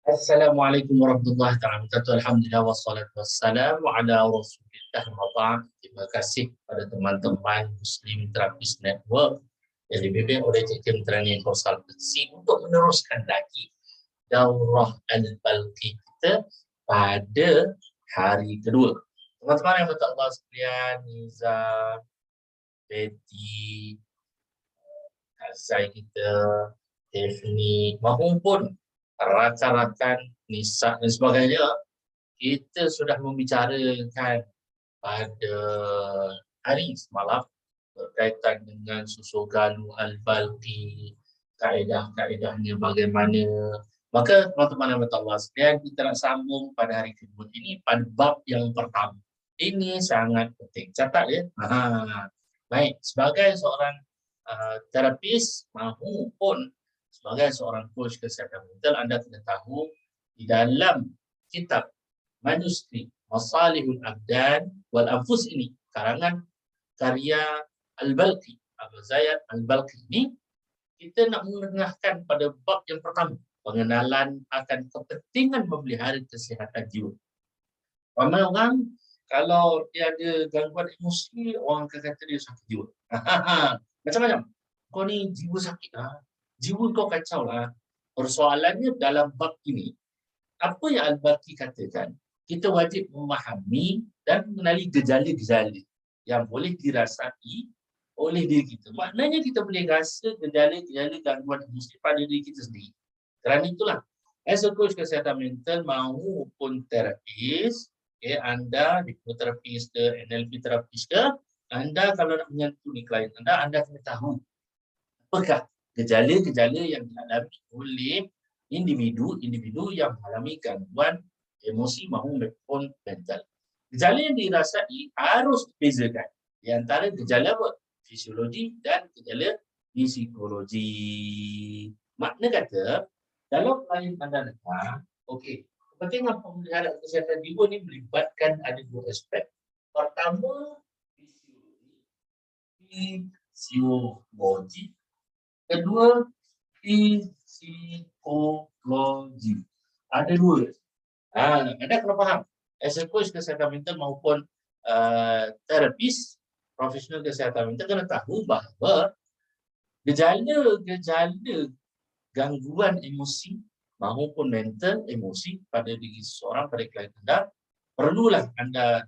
Assalamualaikum warahmatullahi wabarakatuh. Alhamdulillah wassalatu wassalamu ala Rasulillah wa ba'd. Terima kasih kepada teman-teman Muslim Terapis Network yang dibimbing oleh Cikgu Training Konsultansi untuk meneruskan lagi daurah Al-Balqi kita pada hari kedua. Teman-teman yang berkat Allah sekalian, Niza, Betty, Azai kita, Tiffany, maupun rakan-rakan Nisa dan sebagainya, kita sudah membicarakan pada hari semalam berkaitan dengan susul galu al-balqi, kaedah-kaedahnya bagaimana. Maka teman-teman yang bertawaf sekalian, kita nak sambung pada hari kedua ini pada bab yang pertama. Ini sangat penting. Catat ya. Baik, sebagai seorang terapis maupun sebagai seorang coach kesihatan mental, anda kena tahu di dalam kitab manuskrip Masalihul Abdan wal Anfus ini, karangan karya Al-Balqi, Abu Zaid Al-Balqi ini, kita nak menengahkan pada bab yang pertama, pengenalan akan kepentingan memelihara kesihatan jiwa. Ramai orang kalau dia ada gangguan emosi, orang akan kata dia sakit jiwa. Macam-macam. Kau ni jiwa sakit lah. Jiwa kau kacau lah. Persoalannya dalam bab ini, apa yang Al-Balqi katakan, kita wajib memahami dan mengenali gejala-gejala yang boleh dirasai oleh diri kita. Maknanya kita boleh rasa gejala-gejala gangguan emosi pada diri kita sendiri. Kerana itulah, as a coach kesihatan mental maupun terapis, anda hipnoterapis ke, NLP terapis ke, anda kalau nak menyentuh ni klien anda kena tahu apakah gejala-gejala yang dialami oleh individu yang mengalami gangguan emosi maupun mental. Gejala yang dirasai harus dibezakan di antara gejala fisiologi dan gejala psikologi. Makna kata, kalau klien anda datang, okey, kepentingan pemeliharaan kesihatan jiwa ni melibatkan ada dua aspek. Pertama, fisiologi. Kedua, psikologi. Ada dua. Anda kena faham. As a coach kesihatan mental maupun terapis profesional kesihatan mental kena tahu bahawa gejala-gejala gangguan emosi maupun mental emosi pada diri seseorang, pada klien anda, perlulah anda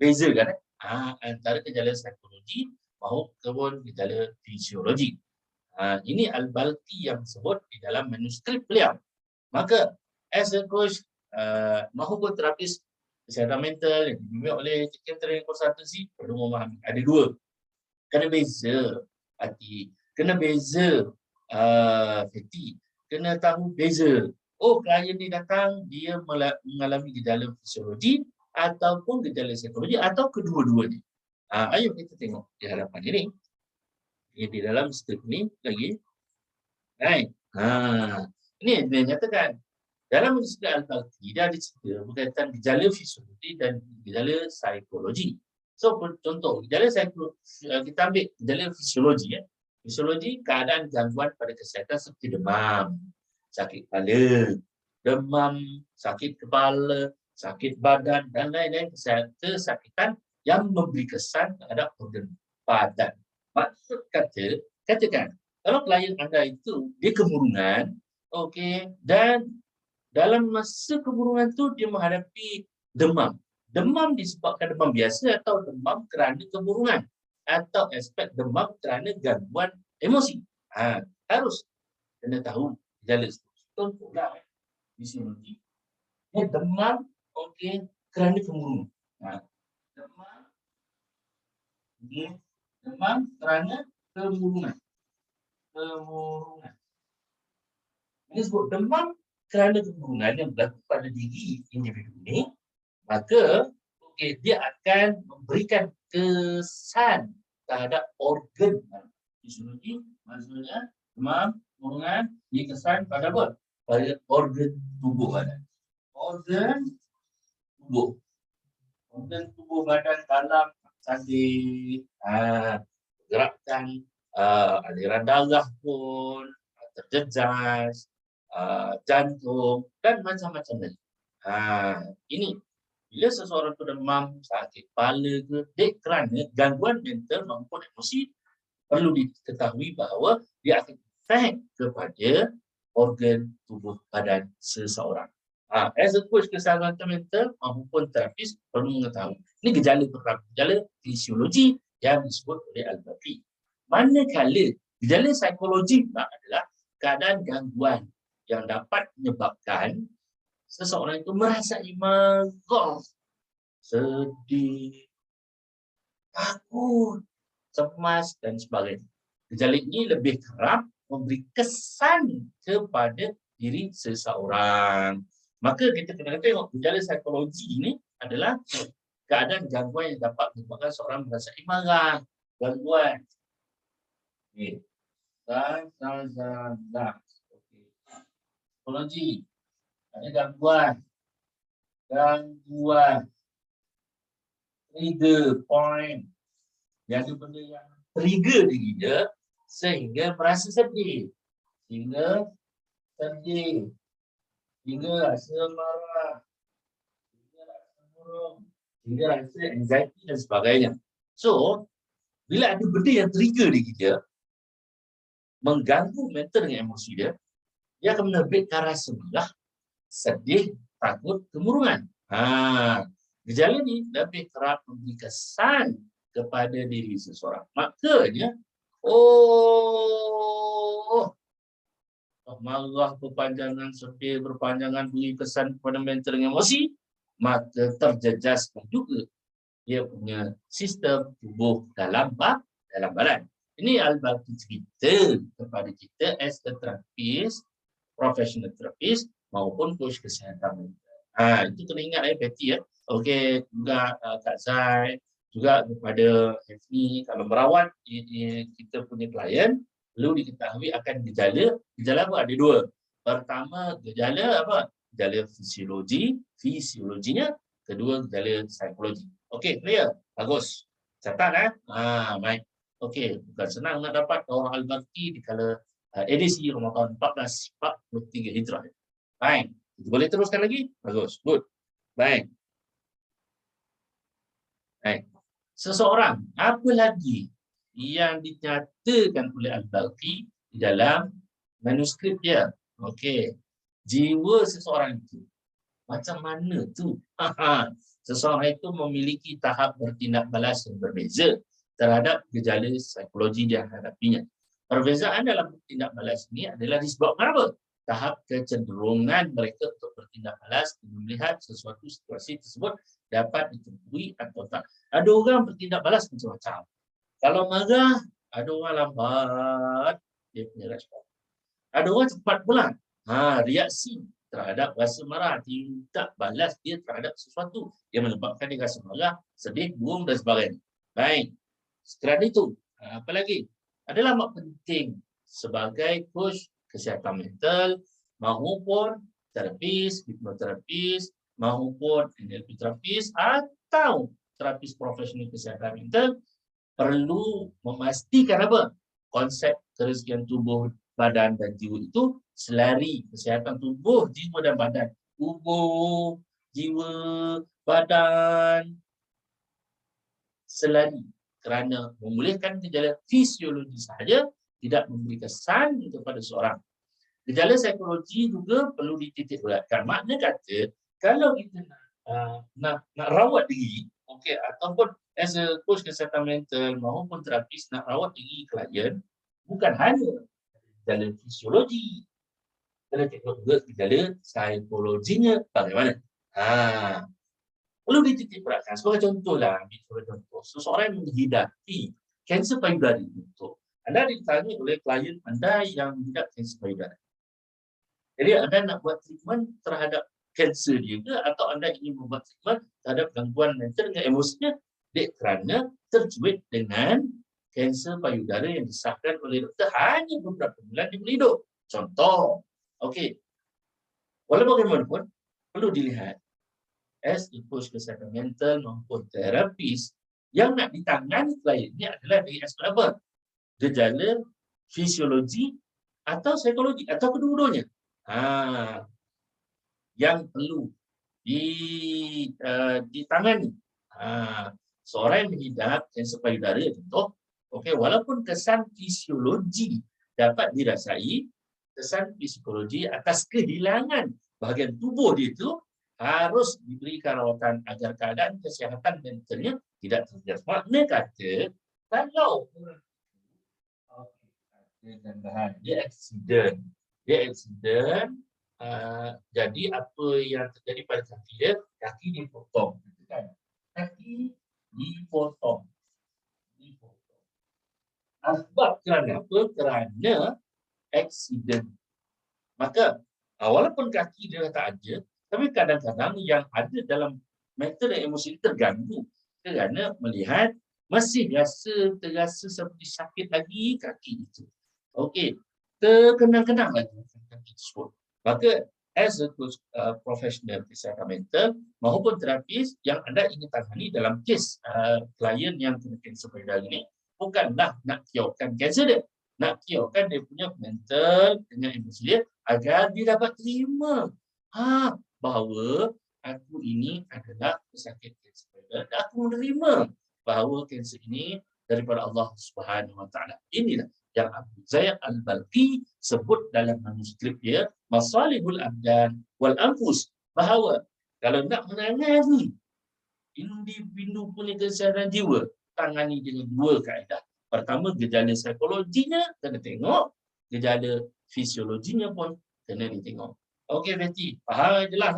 bezakan antara gejala psikologi maupun gejala fisiologi. Ini Al-Balqi yang sebut di dalam manuskrip beliau. Maka as a coach maupun terapis kesihatan mental yang dibimbing oleh Cikgu Training Konsultansi, perlu memahami ada dua. Kena beza hati, kena beza hati, kena tahu beza. Oh, klien ni datang, dia mengalami gejala fisiologi ataupun gejala psikologi atau kedua-duanya. Ayo kita tengok di hadapan ini. Di dalam skrip ni lagi. Right. Ini yang dia nyatakan. Dalam manuskrip Al-Balqi, dia ada cerita berkaitan gejala fisiologi dan gejala psikologi. So, contoh, gejala psikologi, kita ambil gejala fisiologi. Fisiologi, keadaan gangguan pada kesihatan seperti demam, sakit kepala, sakit kepala, sakit badan, dan lain-lain kesakitan yang memberi kesan terhadap organ badan. Maksud katakan, kalau klien anda itu, dia kemurungan, okey, dan dalam masa kemurungan tu dia menghadapi demam. Demam disebabkan demam biasa atau demam kerana kemurungan atau aspek demam kerana gangguan emosi. Harus kena tahu gejala itu. Contohlah fisiologi. Demam okey kerana kemurungan. Demam kerana kemurungan. Ini sebut demam kerana kemurungan yang berlaku pada diri individu ini, maka dia akan memberikan kesan terhadap organ fisiologi, maksudnya demam, kemurungan, dia kesan pada apa? Pada organ tubuh badan. Organ tubuh badan dalam sakit, gerakan aliran darah pun terjejas, jantung, dan macam-macam lagi. Ini bila seseorang tu demam, sakit kepala ke, kerana gangguan mental maupun emosi, perlu diketahui bahawa dia akan efek kepada organ tubuh badan seseorang. As a coach kesihatan mental maupun terapis perlu mengetahui. Ini gejala pertama, gejala fisiologi yang disebut oleh Al-Bakri. Manakala gejala psikologi adalah keadaan gangguan yang dapat menyebabkan seseorang itu merasai marah, sedih, takut, cemas, dan sebagainya. Gejala ini lebih kerap memberi kesan kepada diri seseorang. Maka kita kena tengok gejala psikologi ini adalah keadaan gangguan yang dapat menyebabkan seorang merasai marah, gangguan. Okay. Psikologi ada gangguan trigger point, yang ada benda yang trigger diri dia sehingga merasa sedih, sehingga rasa marah, sehingga rasa murung, sehingga rasa anxiety dan sebagainya. So, bila ada benda yang trigger diri dia, mengganggu mental dengan emosi dia, dia akan menerbitkan rasa marah, sedih, takut, kemurungan. Gejala ini lebih kerap memberi kesan kepada diri seseorang. Makanya, marah berpanjangan, sedih berpanjangan, beri kesan kepada mental dan emosi, maka terjejaskan juga dia punya sistem tubuh dalam badan. Ini Al-Bakri cerita kepada kita as a therapist, professional therapist maupun coach kesihatan mental. Itu kena ingat Betty ya. Okey, juga Kak Zai, juga kepada Hefni, kalau merawat kita punya klien, perlu diketahui akan gejala. Gejala apa? Ada dua. Pertama, gejala apa? Gejala fisiologinya. Kedua, gejala psikologi. Okey, clear? Bagus. Catat baik. Okey, bukan senang nak dapat orang Al-Bakri di kala edisi Ramadan 1443 Hijrah. Baik. Boleh teruskan lagi? Bagus. Good. Baik. Seseorang, apa lagi yang dinyatakan oleh Al-Bakri di dalam manuskrip dia? Okey. Jiwa seseorang itu macam mana tu? Seseorang itu memiliki tahap bertindak balas yang berbeza terhadap gejala psikologi yang hadapinya. Perbezaan dalam bertindak balas ini adalah disebabkan apa? Tahap kecenderungan mereka untuk bertindak balas dengan melihat sesuatu situasi tersebut dapat ditemui atau tak. Ada orang bertindak balas macam-macam. Kalau marah, ada orang lambat dia punya respon. Ada orang cepat pula. Reaksi terhadap rasa marah, tindak balas dia terhadap sesuatu yang menyebabkan dia rasa marah, sedih, burung dan sebagainya. Baik. Sekiranya itu, apa lagi? Adalah amat penting sebagai coach kesihatan mental maupun terapis, hipnoterapis maupun NLP terapis atau terapis profesional kesihatan mental perlu memastikan apa? Konsep keresahan tubuh, badan dan jiwa itu selari. Kesihatan tubuh, jiwa dan badan. Tubuh, jiwa, badan selari. Kerana memulihkan gejala fisiologi sahaja tidak memberi kesan kepada seorang. Gejala psikologi juga perlu dititikberatkan. Makna kata, kalau kita nak rawat diri, okey, ataupun as a coach kesihatan mental maupun terapis nak rawat diri klien, bukan hanya gejala fisiologi, kena tengok juga gejala psikologinya bagaimana. Perlu dititikberatkan. Sebagai contohlah, seseorang yang menghidapi kanser payudara. Anda ditanya oleh klien anda yang mengidap kanser payudara. Jadi anda nak buat treatment terhadap kanser dia ke, atau anda ingin membuat treatment terhadap gangguan mental dengan emosinya, kerana tercuit dengan kanser payudara yang disahkan oleh doktor hanya beberapa bulan dia boleh hidup. Contoh, okey. Walau bagaimanapun, perlu dilihat as a coach kesihatan mental maupun terapis yang nak ditangani klien ini adalah dari aspek apa? Gejala fisiologi atau psikologi atau kedua-duanya. yang perlu ditangani. Seorang yang mengidap kanser payudara, contoh, walaupun kesan fisiologi dapat dirasai, kesan psikologi atas kehilangan bahagian tubuh dia itu harus diberikan rawatan agar keadaan kesihatan mentalnya tidak terjejas. Makna kata, kalau orang dia accident, jadi apa yang terjadi pada kaki dipotong, kan? Kaki dipotong. Sebab kerana apa? Kerana accident. Maka walaupun kaki dia tak ada, tapi kadang-kadang yang ada dalam mental dan emosi terganggu kerana melihat masih terasa seperti sakit lagi kaki itu. Okey, terkenang-kenang lagi kaki tersebut. Maka as a professional kesihatan mental maupun terapis yang anda ingin tangani dalam kes klien yang kena kanser payudara ini, bukanlah nak kyorkan kanser dia, nak kyorkan dia punya mental dengan emosi dia agar dia dapat terima bahawa aku ini adalah pesakit kanser payudara dan aku menerima bahawa kanser ini daripada Allah Subhanahu Wa Taala. Inilah yang Abu Zaid Al-Balqi sebut dalam manuskrip dia Masalihul Abdan wal Anfus, bahawa kalau nak menangani individu punya kesihatan jiwa, tangani dengan dua kaedah. Pertama, gejala psikologinya kena tengok, gejala fisiologinya pun kena ditengok. Okey Betty, faham yang jelas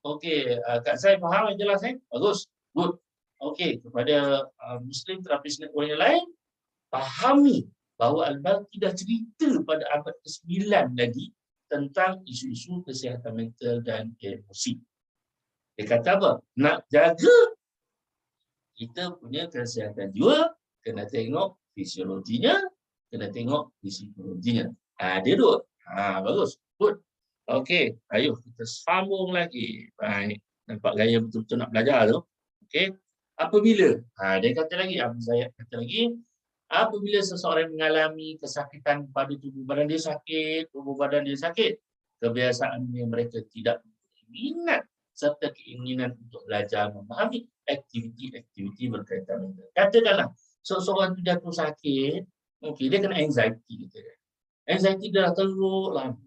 Okey, Kak Zai faham yang jelas Bagus, good. Okey, kepada Muslim terapis network yang lain, fahami bahawa Al-Balqi dah cerita pada abad ke-9 lagi tentang isu-isu kesihatan mental dan emosi. Dia kata apa? Nak jaga kita punya kesihatan jiwa, kena tengok fisiologinya, kena tengok psikologinya. Dia dua. Bagus. Good. Okey, ayo kita sambung lagi. Baik. Nampak gaya betul-betul nak belajar tu. Okey. Apabila, dia kata lagi, saya kata lagi, apabila seseorang mengalami kesakitan pada tubuh badan dia sakit, kebiasaannya mereka tidak minat serta keinginan untuk belajar memahami aktiviti-aktiviti berkaitan dengan. Katakanlah, seseorang tu jatuh sakit, dia kena anxiety. Anxiety dia dah teruk lama.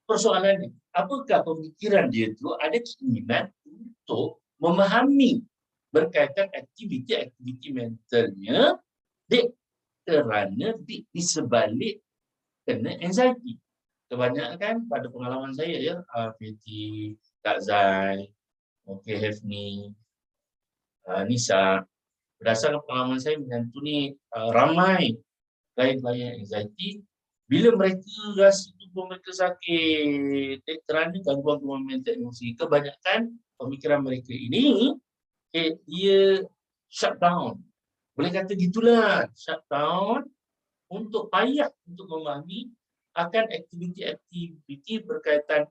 Persoalannya, apakah pemikiran dia tu ada keinginan untuk memahami berkaitan aktiviti-aktiviti mentalnya kerana di sebalik kena anxiety. Kebanyakan pada pengalaman saya Betty, Kak Zai, Hefni, Nisa, berdasarkan pengalaman saya menyantuni ramai klien-klien anxiety, bila mereka rasa tubuh mereka sakit kerana gangguan mental emosi, kebanyakan pemikiran mereka ini dia shut down. Boleh kata gitulah, shutdown untuk payah untuk memahami akan aktiviti-aktiviti berkaitan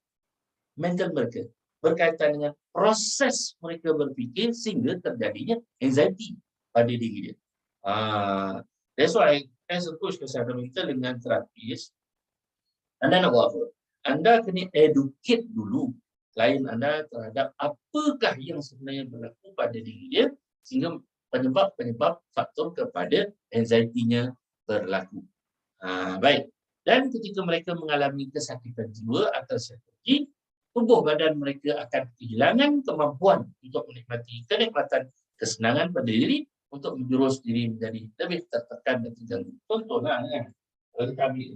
mental mereka, berkaitan dengan proses mereka berfikir sehingga terjadinya anxiety pada diri dia. That's why as a coach kesihatan mental dengan terapis, anda nak buat apa? Anda kena educate dulu klien anda terhadap apakah yang sebenarnya berlaku pada diri dia sehingga penyebab faktor kepada anxiety-nya berlaku. Baik. Dan ketika mereka mengalami kesakitan jiwa atau psikologi, tubuh badan mereka akan kehilangan kemampuan untuk menikmati kenikmatan kesenangan pada diri untuk menjurus diri menjadi lebih tertekan dan terganggu. Contohlah kalau kita ambil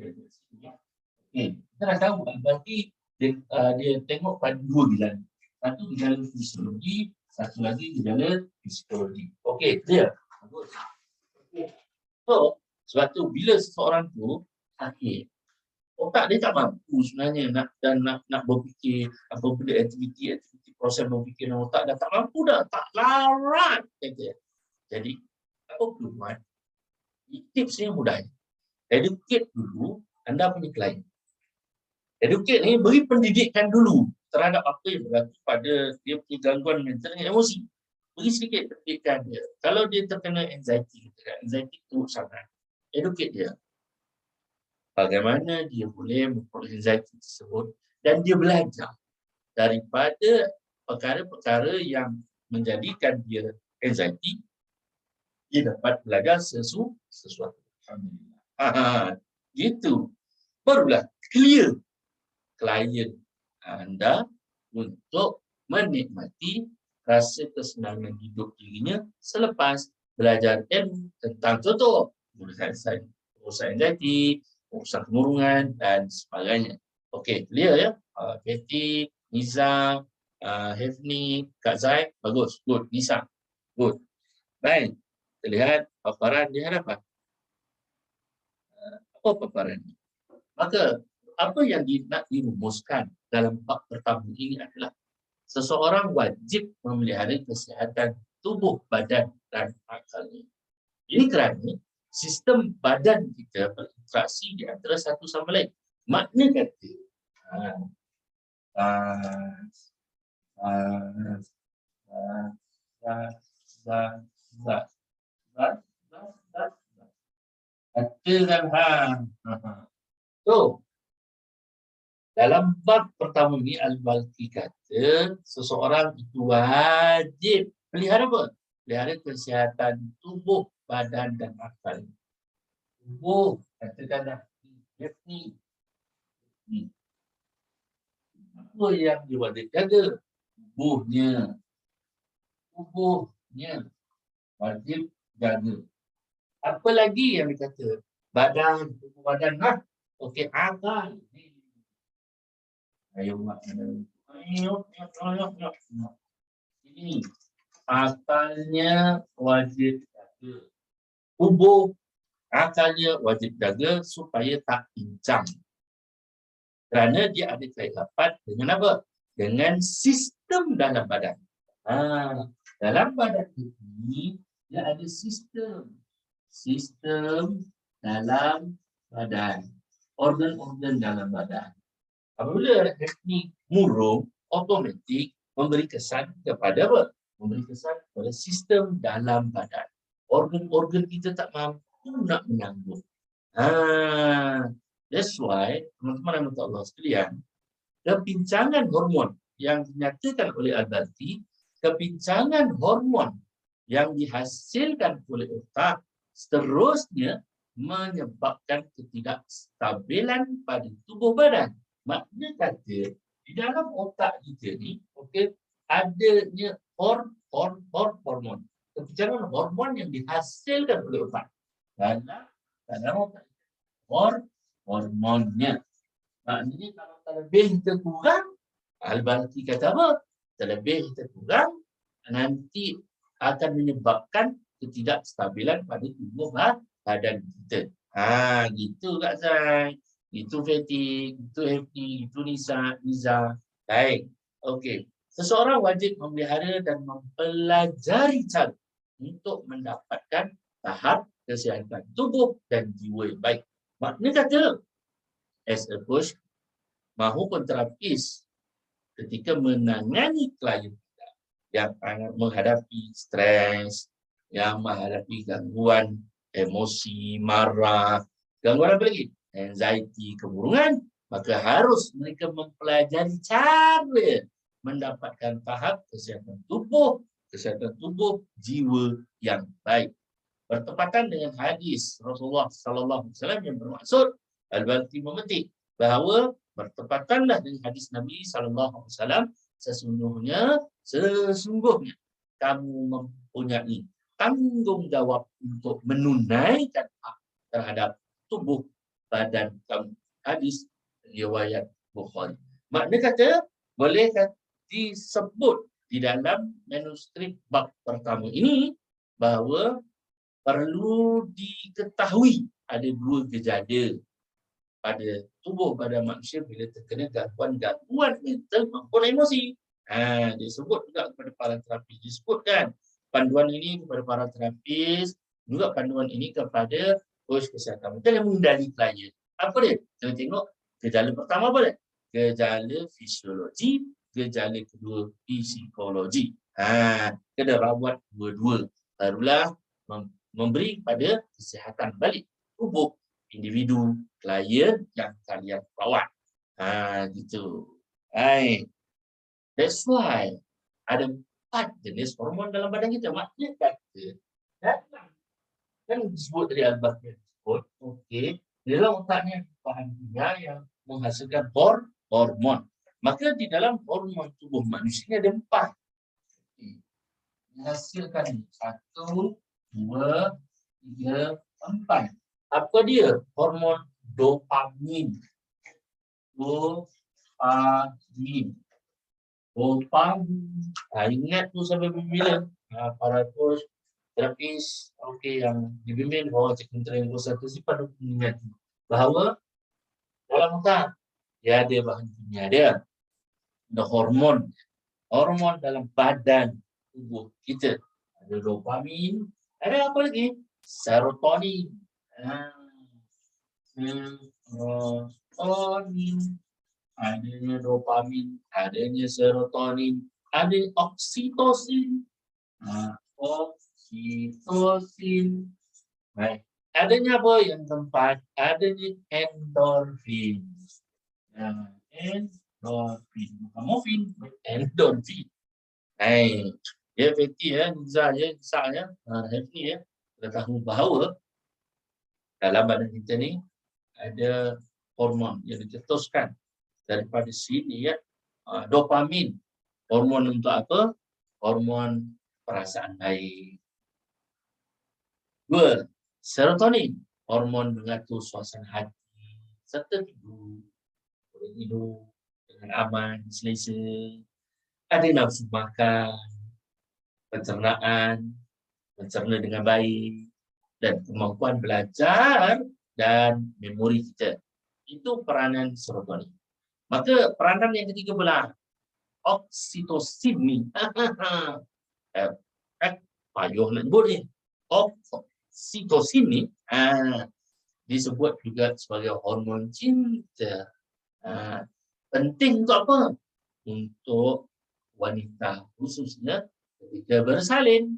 kita dah tahu berarti dia tengok pada dua gejala. Satu gejala fisiologi, satu lagi gejala psikologi. Okey, clear? Okay. So, sebab tu bila seseorang tu sakit, otak dia tak mampu sebenarnya nak berfikir apa benda aktiviti proses berfikir dalam otak dah tak mampu dah, tak larat kata. Jadi, apa perlu buat? Tipsnya mudah. Educate dulu anda punya klien. Educate ni beri pendidikan dulu terhadap apa yang berlaku pada dia punya gangguan mental dan emosi. Beri sedikit pendidikan dia. Kalau dia terkena anxiety itu sangat, educate dia. Bagaimana dia boleh memperoleh anxiety tersebut dan dia belajar daripada perkara-perkara yang menjadikan dia anxiety, dia dapat belajar sesuatu. Alhamdulillah. Gitu. Barulah clear klien anda untuk menikmati rasa kesenangan hidup dirinya selepas belajar ilmu tentang contoh urusan anxiety, urusan kemurungan dan sebagainya. Okey, clear ya? Betty, Niza, Hefni, Kak Zai, bagus, good. Nisa, good. Baik, kita lihat paparan di hadapan. Apa paparan ini? Maka, apa yang nak dirumuskan dalam bab pertama ini adalah seseorang wajib memelihara kesihatan tubuh, badan dan akalnya. Ini kerana sistem badan kita berinteraksi di antara satu sama lain. Makna kata, katakan so, dalam bab pertama ni Al-Balqi kata seseorang itu wajib pelihara apa? Pelihara kesihatan tubuh, badan dan akal. Tubuh, katakanlah ni. Apa yang dia wajib jaga? Tubuhnya. Tubuhnya wajib jaga. Apa lagi yang dikata? Badan, tubuh badan. Okey, akal. Ayo, ini akalnya wajib jaga. Tubuh, akalnya wajib jaga supaya tak pincang. Kerana dia ada kaitan dengan apa? Dengan sistem dalam badan. Dalam badan ini, dia ada sistem. Sistem dalam badan. Organ-organ dalam badan. Apabila teknik murung, otomatik memberi kesan kepada apa? Memberi kesan kepada sistem dalam badan. Organ-organ kita tak mampu nak menyambung. That's why, teman-teman yang Allah sekalian, kepincangan hormon yang dinyatakan oleh Al-Balqi, kepincangan hormon yang dihasilkan oleh otak seterusnya menyebabkan ketidakstabilan pada tubuh badan. Makna kata, di dalam otak kita ni, adanya hormon. Kepincangan hormon yang dihasilkan oleh otak. Dalam otak hormonnya. Maknanya kalau terlebih terkurang, Al-Balqi kata apa? Terlebih terkurang, nanti akan menyebabkan ketidakstabilan pada tubuh badan kita. Gitu Kak Zai. Itu Fatih, itu Hefni, itu Niza. Baik. Okey. Seseorang wajib memelihara dan mempelajari cara untuk mendapatkan tahap kesihatan tubuh dan jiwa yang baik. Makna kata, as a coach mahupun terapis ketika menangani klien kita yang menghadapi stres, yang menghadapi gangguan emosi, marah, gangguan apa lagi? Anxiety, kemurungan, maka harus mereka mempelajari cara mendapatkan tahap kesihatan tubuh, jiwa yang baik. Bertepatan dengan hadis Rasulullah sallallahu alaihi wasallam yang bermaksud Al-Balqi memetik bahawa bertepatanlah dengan hadis Nabi sallallahu alaihi wasallam, sesungguhnya kamu mempunyai tanggungjawab untuk menunaikan hak terhadap tubuh badan kamu. Hadis riwayat Bukhari. Makna kata boleh disebut di dalam manuskrip bab pertama ini bahawa perlu diketahui ada dua gejala pada tubuh badan manusia bila terkena gangguan mental maupun emosi. Disebut juga kepada para terapis, disebutkan panduan ini kepada para terapis, juga panduan ini kepada coach kesihatan mental yang mengendali klien. Apa dia? Kita tengok gejala pertama apa dia? Gejala fisiologi, gejala kedua psikologi. Kena rawat dua-dua. Barulah memberi pada kesihatan balik tubuh individu klien yang kalian rawat. Gitu. Baik. That's why ada 4 jenis hormon dalam badan kita. Maknanya kata dalam kan disebut dari al-Bakir disebut, okey, di dalam otaknya bahan kimia yang menghasilkan hormon. Maka di dalam hormon tubuh manusia ada 4. Menghasilkan 1, 2, 3, 4. Apa dia? Hormon dopamin. Dopamin. Ingat tu sampai bila? Para coach, terapis, okey, yang dibimbing bahawa teknik yang satu sifat ingat bahawa dalam otak dia ada bahan kimia dia, ada hormon dalam badan tubuh kita. Ada dopamin, ada apa lagi? Serotonin. Serotonin. Adanya dopamin, adanya serotonin, ada oksitosin. Oksitosin. Baik. Adanya apa yang keempat? Adanya endorfin. Endorfin. Bukan morfin, endorfin. Baik. Dia fatty ya, Nisa happy ya. Kita tahu bahawa dalam badan kita ni ada hormon yang dicetuskan daripada sini ya, dopamin. Hormon untuk apa? Hormon perasaan baik. 2. Serotonin. Hormon mengatur suasana hati serta tidur. Boleh tidur dengan aman, selesa. Ada nafsu makan, pencernaan, mencerna dengan baik, dan kemampuan belajar dan memori kita. Itu peranan serotonin. Maka peranan yang ketiga pula, oksitosin ni. Payuh nak sebut ni. Oksitosin ni disebut juga sebagai hormon cinta. Penting untuk apa? Untuk wanita khususnya ketika bersalin,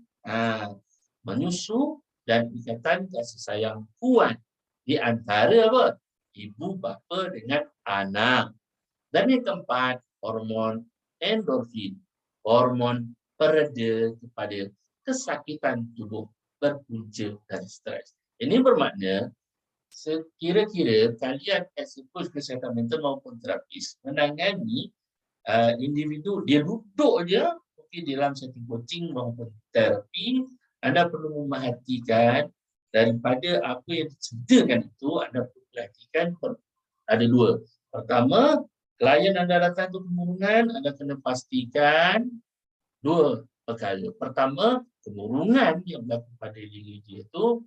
menyusu dan ikatan kasih sayang kuat di antara apa? Ibu bapa dengan anak. Dan yang keempat, hormon endorfin, hormon pereda kepada kesakitan tubuh berpunca dari stres. Ini bermakna sekira-kira kalian as coach kesihatan mental maupun terapis menangani individu, dia duduk je di dalam setting coaching maupun terapi, anda perlu memerhatikan daripada apa yang disediakan itu, anda perlu perhatikan ada 2. Pertama, klien anda datang ke kemurungan, anda kena pastikan 2 perkara. Pertama, kemurungan yang berlaku pada diri dia itu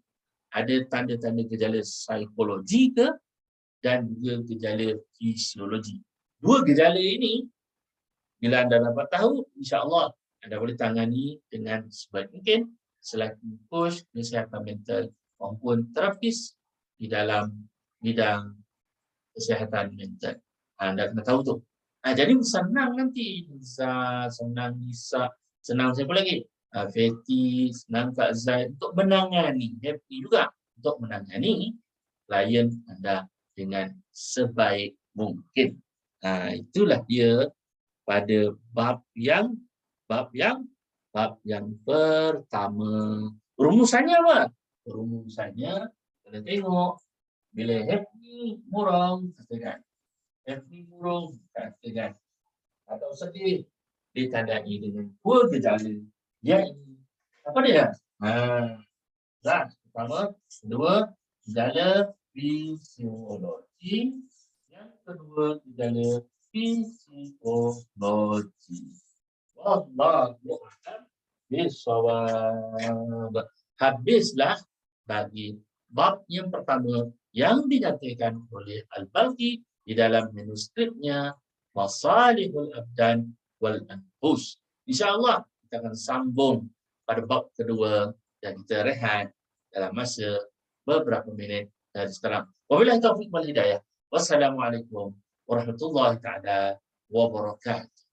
ada tanda-tanda gejala psikologi ke dan juga gejala fisiologi. 2 gejala ini, bila anda dapat tahu, insya-Allah anda boleh tangani dengan sebaik mungkin selaku coach kesihatan mental maupun terapis di dalam bidang kesihatan mental. Anda kena tahu tu. Jadi senang nanti. Senang Nisa, senang siapa lagi? Fatty, senang Kak Zaid untuk menangani. Happy juga untuk menangani klien anda dengan sebaik mungkin. Itulah dia pada bab yang pertama. Rumusannya apa? Rumusannya kita tengok bila happy murung katakan. Happy murung katakan. Atau sedih ditandai dengan 2 gejala. Iaitu apa dia? Pertama, 2 gejala fisiologi. Yang kedua gejala psikologi. Wallahu a'lam bishawab. Habislah bagi bab yang pertama yang dinyatakan oleh Al-Balqi di dalam manuskripnya Masalihul Abdan wal Anfus. InsyaAllah kita akan sambung pada bab kedua dan kita rehat dalam masa beberapa minit dari sekarang. Wabillahi taufiq wal hidayah. Wassalamualaikum warahmatullahi taala wabarakatuh.